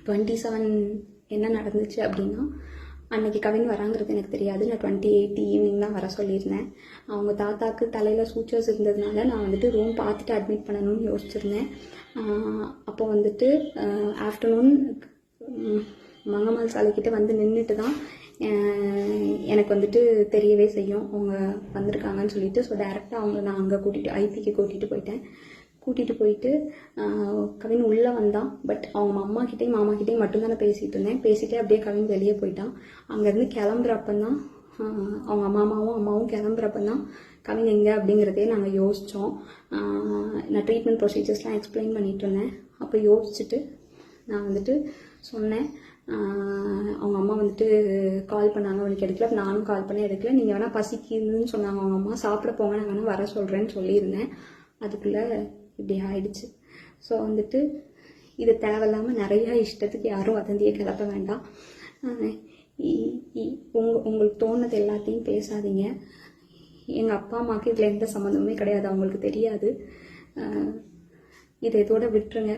27 என்ன நடந்துச்சு அப்படின்னா, அன்றைக்கி கவின் வராங்கிறது எனக்கு தெரியாது. நான் 28 ஈவினிங் தான் வர சொல்லியிருந்தேன். அவங்க தாத்தாக்கு தலையில் சூச்சர்ஸ் இருந்ததுனால நான் வந்துட்டு ரூம் பார்த்துட்டு அட்மிட் பண்ணணும்னு யோசிச்சிருந்தேன். அப்போ வந்துட்டு ஆஃப்டர்நூன் மங்கம்மாள் சாலைக்கிட்ட வந்து நின்றுட்டு தான் எனக்கு வந்துட்டு தெரியவே செய்யும் அவங்க வந்திருக்காங்கன்னு சொல்லிட்டு. ஸோ டேரெக்டாக அவங்கள நான் அங்கே ஐபிக்கு கூட்டிகிட்டு போயிட்டேன். கூட்டிகிட்டு போயிட்டு கவின் உள்ளே வந்தான். பட் அவங்க அம்மாக்கிட்டேயும் மாமாக்கிட்டேயும் மட்டும்தான் நான் பேசிகிட்டு இருந்தேன். பேசிகிட்டே அப்படியே கவின் வெளியே போயிட்டான். அங்கேருந்து கிளம்புறப்பந்தான் அவங்க அம்மாவும் கிளம்புறப்பந்தான் கவின் எங்கே அப்படிங்கிறதே நாங்கள் யோசித்தோம். நான் ட்ரீட்மெண்ட் ப்ரொசீஜர்ஸ்லாம் எக்ஸ்பிளைன் பண்ணிகிட்டு இருந்தேன். அப்போ யோசிச்சுட்டு நான் வந்துட்டு சொன்னேன். அவங்க அம்மா வந்துட்டு கால் பண்ணாங்க, அவனுக்கு எடுக்கல. நானும் கால் பண்ணி எடுக்கல. நீங்கள் வேணால் பசிக்குதுன்னு சொன்னாங்க அவங்க அம்மா, சாப்பிட போங்க, நான் வேணால் வர சொல்கிறேன்னு சொல்லியிருந்தேன். அதுக்குள்ளே இப்படி ஆயிடுச்சு. ஸோ வந்துட்டு இது தேவையில்லாமல் நிறையா இஷ்டத்துக்கு யாரும் வதந்தியை கிளப்ப வேண்டாம். உங்களுக்கு தோணுது எல்லாத்தையும் பேசாதீங்க. எங்கள் அப்பா அம்மாவுக்கு இதில் எந்த சம்மந்தமுமே கிடையாது, அவங்களுக்கு தெரியாது. இதை இதோட விட்டுருங்க.